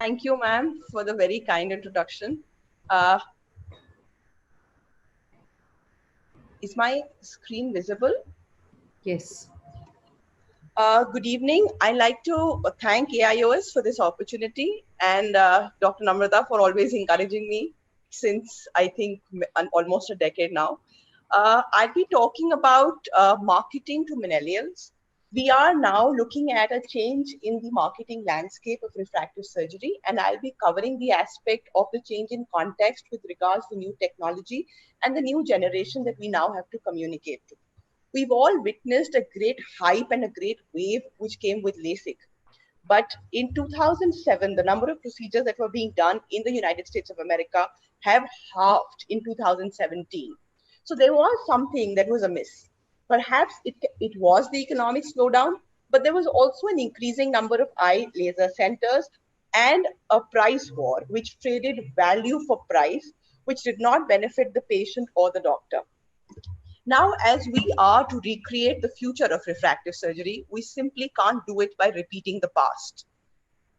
Thank you, ma'am, for the very kind introduction. Uh, is my screen visible? Yes. Good evening. I'd like to thank AIOS for this opportunity and Dr. Namrata for always encouraging me since I think almost a decade now. I'll be talking about marketing to millennials. We are now looking at a change in the marketing landscape of refractive surgery, and I'll be covering the aspect of the change in context with regards to new technology and the new generation that we now have to communicate to. We've all witnessed a great hype and a great wave which came with LASIK. But in 2007, the number of procedures that were being done in the United States of America have halved in 2017. So there was something that was amiss. Perhaps it was the economic slowdown, but there was also an increasing number of eye laser centers and a price war, which traded value for price, which did not benefit the patient or the doctor. Now, as we are to recreate the future of refractive surgery, we simply can't do it by repeating the past.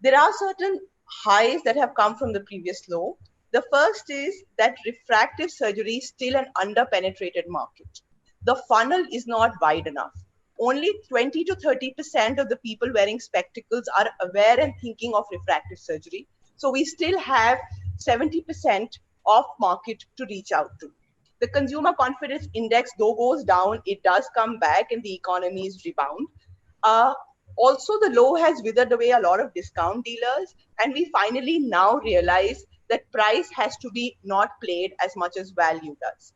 There are certain highs that have come from the previous low. The first is that refractive surgery is still an under-penetrated market. The funnel is not wide enough. Only 20 to 30% of the people wearing spectacles are aware and thinking of refractive surgery. So we still have 70% of market to reach out to. The consumer confidence index, though goes down, it does come back and the economy is rebound. Uh, Also, the low has withered away a lot of discount dealers, and we finally now realize that price has to be not played as much as value does.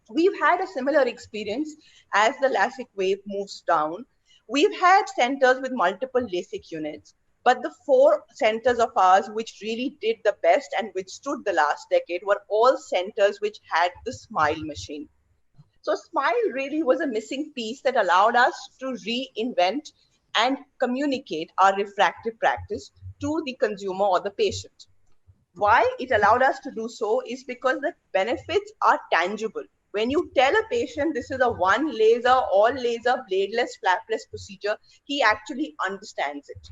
We've had a similar experience as the LASIK wave moves down. We've had centers with multiple LASIK units, but the four centers of ours which really did the best and withstood the last decade were all centers which had the smile machine. So smile really was a missing piece that allowed us to reinvent and communicate our refractive practice to the consumer or the patient. Why it allowed us to do so is because the benefits are tangible. When you tell a patient this is a one laser, all laser, bladeless, flapless procedure, he actually understands it.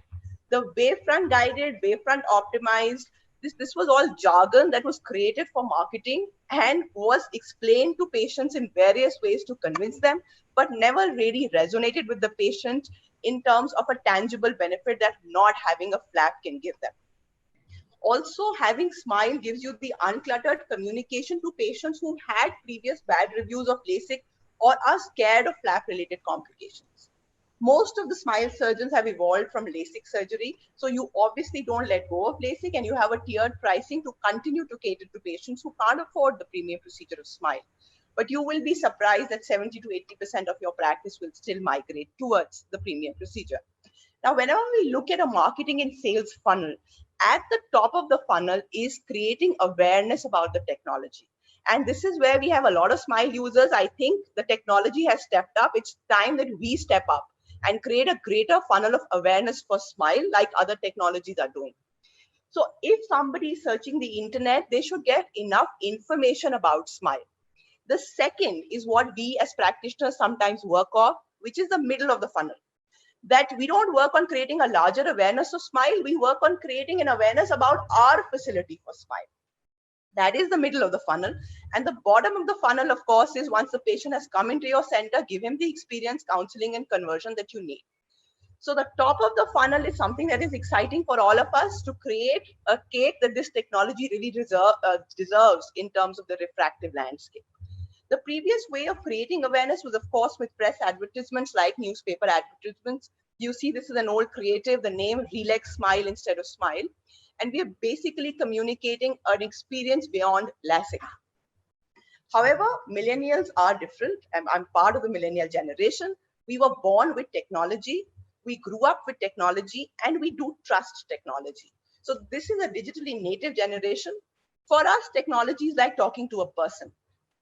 The wavefront guided, wavefront optimized, this was all jargon that was created for marketing and was explained to patients in various ways to convince them, but never really resonated with the patient in terms of a tangible benefit that not having a flap can give them. Also, having Smile gives you the uncluttered communication to patients who had previous bad reviews of LASIK or are scared of flap related complications. Most of the Smile surgeons have evolved from LASIK surgery, so you obviously don't let go of LASIK and you have a tiered pricing to continue to cater to patients who can't afford the premium procedure of Smile. But you will be surprised that 70 to 80% of your practice will still migrate towards the premium procedure. Now, whenever we look at a marketing and sales funnel, at the top of the funnel is creating awareness about the technology. And this is where we have a lot of Smile users. I think the technology has stepped up. It's time that we step up and create a greater funnel of awareness for Smile like other technologies are doing. So if somebody is searching the internet, they should get enough information about Smile. The second is what we as practitioners sometimes work off, which is the middle of the funnel. That we don't work on creating a larger awareness of Smile, we work on creating an awareness about our facility for Smile. That is the middle of the funnel. And the bottom of the funnel, of course, is once the patient has come into your center, give him the experience, counseling, and conversion that you need. So the top of the funnel is something that is exciting for all of us to create a cake that this technology really deserves in terms of the refractive landscape. The previous way of creating awareness was, of course, with press advertisements like newspaper advertisements. You see, this is an old creative, the name Relax Smile instead of Smile. And we are basically communicating an experience beyond LASIK. However, millennials are different. I'm part of the millennial generation. We were born with technology. We grew up with technology and we do trust technology. So this is a digitally native generation. For us, technology is like talking to a person.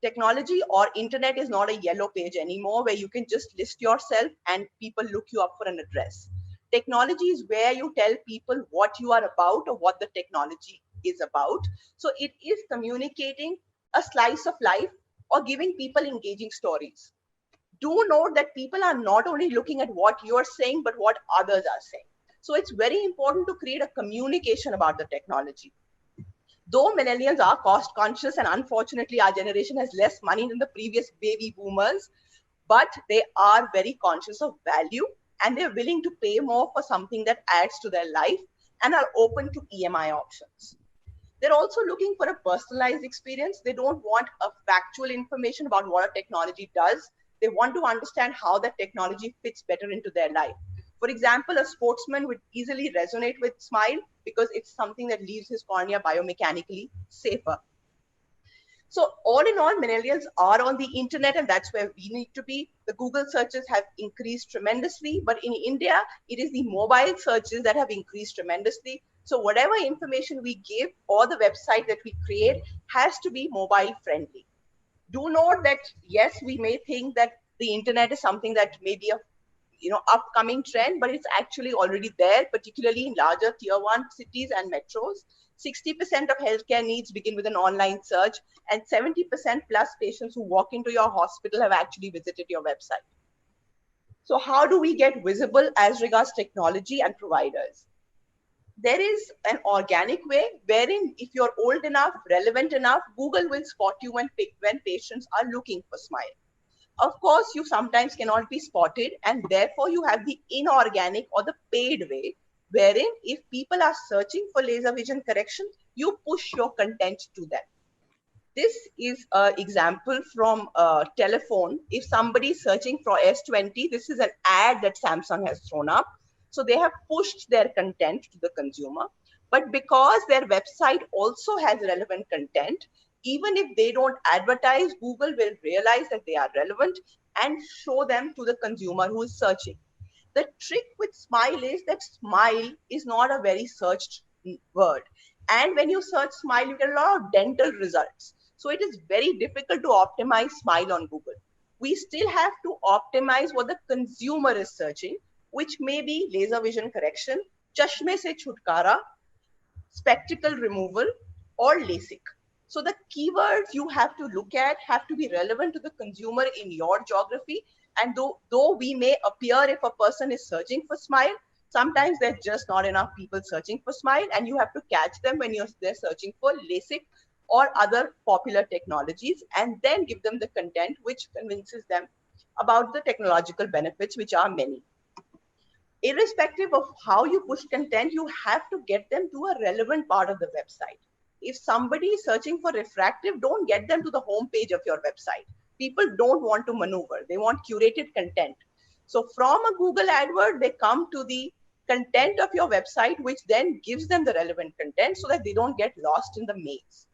Technology or internet is not a yellow page anymore where you can just list yourself and people look you up for an address. Technology is where you tell people what you are about or what the technology is about. So it is communicating a slice of life or giving people engaging stories. Do note that people are not only looking at what you're saying, but what others are saying. So it's very important to create a communication about the technology. Though millennials are cost conscious, and unfortunately our generation has less money than the previous baby boomers, but they are very conscious of value, and they're willing to pay more for something that adds to their life and are open to EMI options. They're also looking for a personalized experience. They don't want a factual information about what a technology does. They want to understand how that technology fits better into their life. For example, a sportsman would easily resonate with Smile because it's something that leaves his cornea biomechanically safer. So all in all, millennials are on the internet, and that's where we need to be. The Google searches have increased tremendously, but in India, it is the mobile searches that have increased tremendously. So whatever information we give or the website that we create has to be mobile friendly. Do note that, yes, we may think that the internet is something that may be a upcoming trend, but it's actually already there, particularly in larger tier 1 cities and metros. 60% of healthcare needs begin with an online search, and 70% plus patients who walk into your hospital have actually visited your website. So how do we get visible as regards technology and providers? There is an organic way wherein if you're old enough, relevant enough, Google will spot you when patients are looking for Smile. Of course, you sometimes cannot be spotted, and therefore you have the inorganic or the paid way, wherein if people are searching for laser vision correction, you push your content to them. This is an example from a telephone. If somebody is searching for S20, this is an ad that Samsung has thrown up. So they have pushed their content to the consumer. But because their website also has relevant content, even if they don't advertise, Google will realize that they are relevant and show them to the consumer who is searching. The trick with Smile is that Smile is not a very searched word. And when you search Smile, you get a lot of dental results. So it is very difficult to optimize Smile on Google. We still have to optimize what the consumer is searching, which may be laser vision correction, chashme se chutkara, spectacle removal, or LASIK. So the keywords you have to look at have to be relevant to the consumer in your geography. And though we may appear if a person is searching for Smile, sometimes there's just not enough people searching for Smile, and you have to catch them when they're searching for LASIK or other popular technologies, and then give them the content which convinces them about the technological benefits, which are many. Irrespective of how you push content, you have to get them to a relevant part of the website. If somebody is searching for refractive, don't get them to the home page of your website. People don't want to maneuver. They want curated content. So from a Google AdWord, they come to the content of your website, which then gives them the relevant content so that they don't get lost in the maze.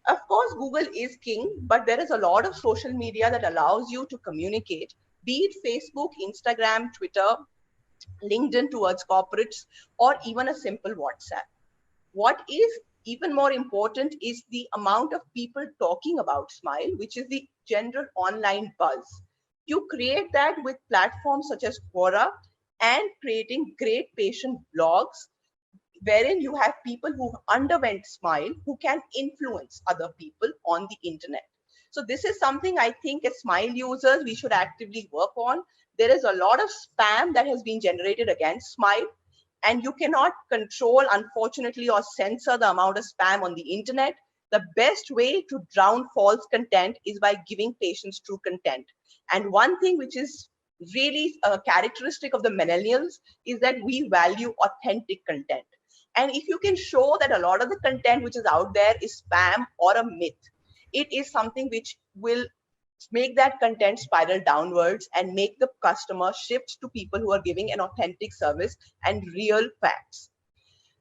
Of course, Google is king, but there is a lot of social media that allows you to communicate, be it Facebook, Instagram, Twitter, LinkedIn towards corporates, or even a simple WhatsApp. What is even more important is the amount of people talking about Smile, which is the general online buzz. You create that with platforms such as Quora and creating great patient blogs, wherein you have people who underwent Smile who can influence other people on the internet. So this is something I think as Smile users, we should actively work on. There is a lot of spam that has been generated against Smile, and you cannot control, unfortunately, or censor the amount of spam on the internet. The best way to drown false content is by giving patients true content. And one thing which is really a characteristic of the millennials is that we value authentic content. And if you can show that a lot of the content which is out there is spam or a myth, it is something which will make that content spiral downwards and make the customer shift to people who are giving an authentic service and real facts.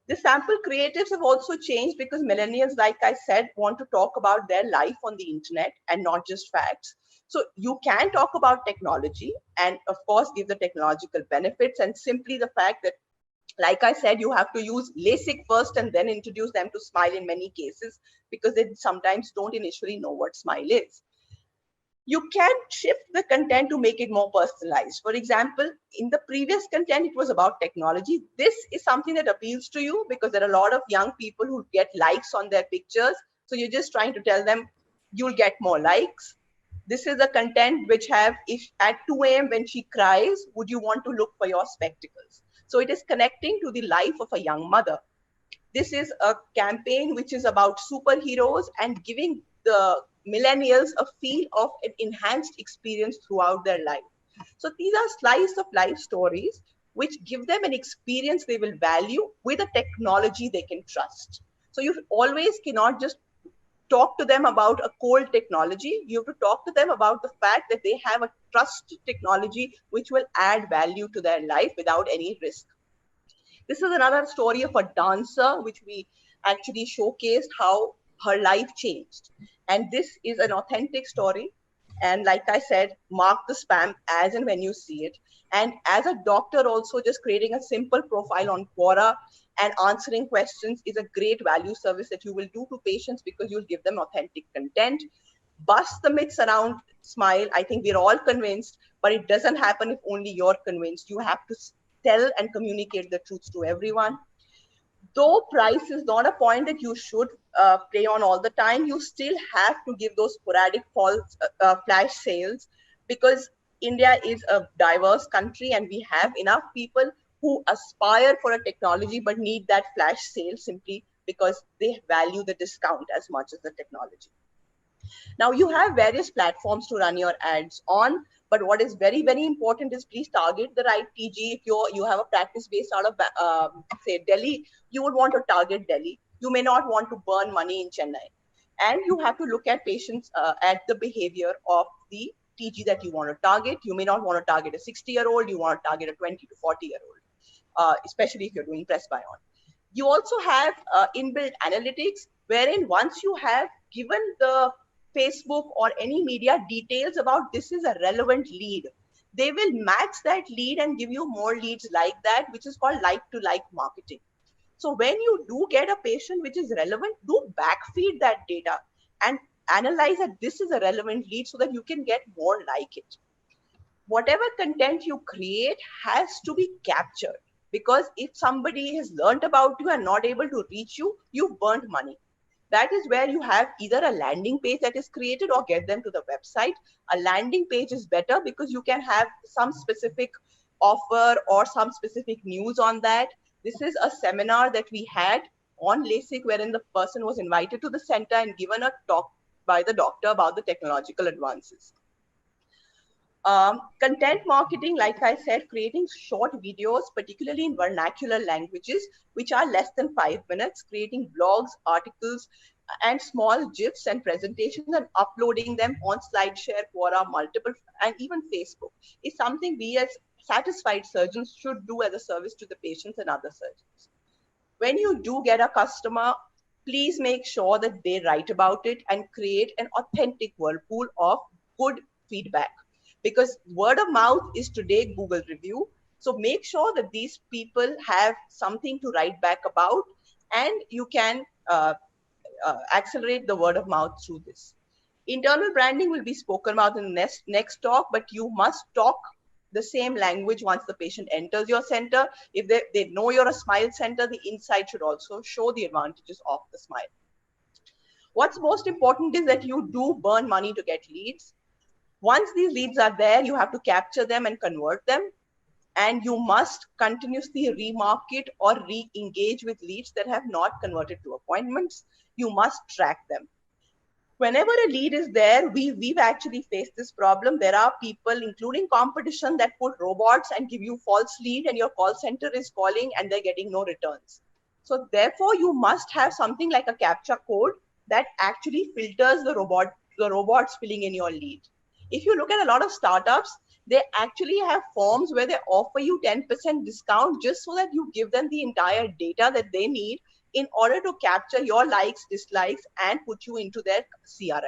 The sample creatives have also changed because millennials, like I said, want to talk about their life on the internet and not just facts. So you can talk about technology and of course give the technological benefits, and simply the fact that, like I said, you have to use LASIK first and then introduce them to Smile in many cases, because they sometimes don't initially know what Smile is. You can shift the content to make it more personalized. For example, in the previous content, it was about technology. This is something that appeals to you because there are a lot of young people who get likes on their pictures. So you're just trying to tell them you'll get more likes. This is the content which have, if at 2 a.m. when she cries, would you want to look for your spectacles? So it is connecting to the life of a young mother. This is a campaign which is about superheroes and giving the millennials a feel of an enhanced experience throughout their life. So these are slice of life stories which give them an experience they will value with a technology they can trust. So you always cannot just talk to them about a cold technology. You have to talk to them about the fact that they have a trusted technology which will add value to their life without any risk. This is another story of a dancer, which we actually showcased how her life changed. And this is an authentic story. And like I said, mark the spam as and when you see it. And as a doctor, also just creating a simple profile on Quora and answering questions is a great value service that you will do to patients because you'll give them authentic content. Bust the myths around smile. I think we're all convinced, but it doesn't happen if only you're convinced. You have to tell and communicate the truth to everyone. Though price is not a point that you should play on all the time, you still have to give those sporadic false flash sales because India is a diverse country and we have enough people who aspire for a technology but need that flash sale simply because they value the discount as much as the technology. Now you have various platforms to run your ads on, but what is very, very important is please target the right TG. If you have a practice based out of say Delhi, you would want to target Delhi. You may not want to burn money in Chennai, and you have to look at patients at the behavior of the TG that you want to target. You may not want to target a 60-year-old. You want to target a 20 to 40-year-old, especially if you're doing press buy on. You also have inbuilt analytics, wherein once you have given the Facebook or any media details about this is a relevant lead, they will match that lead and give you more leads like that, which is called like to like marketing. So when you do get a patient which is relevant, do backfeed that data and analyze that this is a relevant lead so that you can get more like it. Whatever content you create has to be captured, because if somebody has learned about you and not able to reach you, you've burnt money. That is where you have either a landing page that is created or get them to the website. A landing page is better because you can have some specific offer or some specific news on that. This is a seminar that we had on LASIK wherein the person was invited to the center and given a talk by the doctor about the technological advances. Content marketing, like I said, creating short videos, particularly in vernacular languages, which are less than 5 minutes, creating blogs, articles, and small GIFs and presentations and uploading them on SlideShare, Quora, multiple, and even Facebook is something we as satisfied surgeons should do as a service to the patients and other surgeons. When you do get a customer, please make sure that they write about it and create an authentic whirlpool of good feedback, because word of mouth is today Google review. So make sure that these people have something to write back about, and you can accelerate the word of mouth through this. Internal branding will be spoken about in the next talk, but you must talk the same language once the patient enters your center. If they know you're a smile center, the inside should also show the advantages of the smile. What's most important is that you do burn money to get leads. Once these leads are there, you have to capture them and convert them. And you must continuously remarket or re-engage with leads that have not converted to appointments. You must track them. Whenever a lead is there, we've actually faced this problem. There are people, including competition, that put robots and give you false lead, and your call center is calling and they're getting no returns. So therefore, you must have something like a CAPTCHA code that actually filters the robots filling in your lead. If you look at a lot of startups, they actually have forms where they offer you 10% discount just so that you give them the entire data that they need in order to capture your likes, dislikes, and put you into their CRM.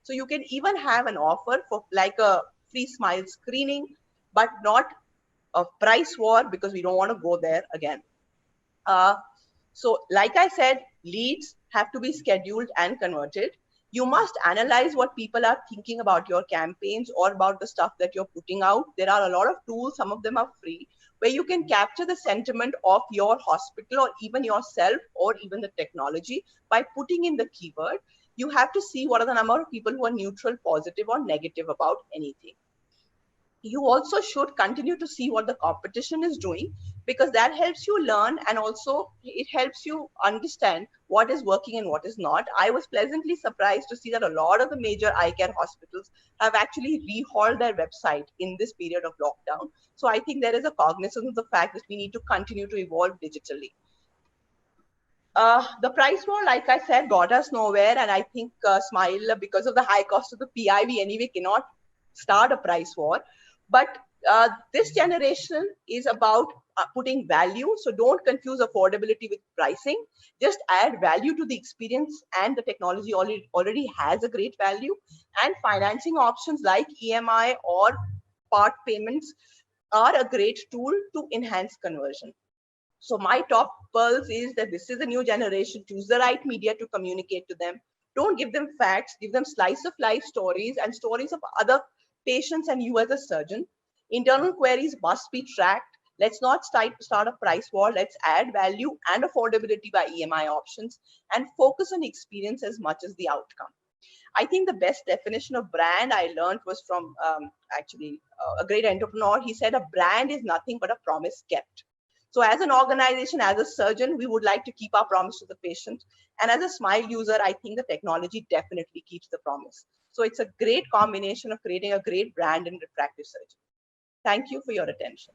So you can even have an offer for like a free smile screening, but not a price war, because we don't want to go there again. So like I said, leads have to be scheduled and converted. You must analyze what people are thinking about your campaigns or about the stuff that you're putting out. There are a lot of tools, some of them are free, where you can capture the sentiment of your hospital or even yourself or even the technology by putting in the keyword. You have to see what are the number of people who are neutral, positive, or negative about anything. You also should continue to see what the competition is doing, because that helps you learn, and also it helps you understand what is working and what is not. I was pleasantly surprised to see that a lot of the major eye care hospitals have actually rehauled their website in this period of lockdown. So I think there is a cognizance of the fact that we need to continue to evolve digitally. The price war, like I said, got us nowhere. And I think Smile, because of the high cost of the PI, we anyway cannot start a price war. But this generation is about putting value. So don't confuse affordability with pricing. Just add value to the experience, and the technology already has a great value. And financing options like EMI or part payments are a great tool to enhance conversion. So my top pearls is that this is a new generation. Choose the right media to communicate to them. Don't give them facts, give them slice of life stories and stories of other patients and you as a surgeon. Internal queries must be tracked. Let's not start a price war. Let's add value and affordability by EMI options and focus on experience as much as the outcome. I think the best definition of brand I learned was from a great entrepreneur. He said a brand is nothing but a promise kept. So as an organization, as a surgeon, we would like to keep our promise to the patient. And as a Smile user, I think the technology definitely keeps the promise. So it's a great combination of creating a great brand in refractive surgery. Thank you for your attention.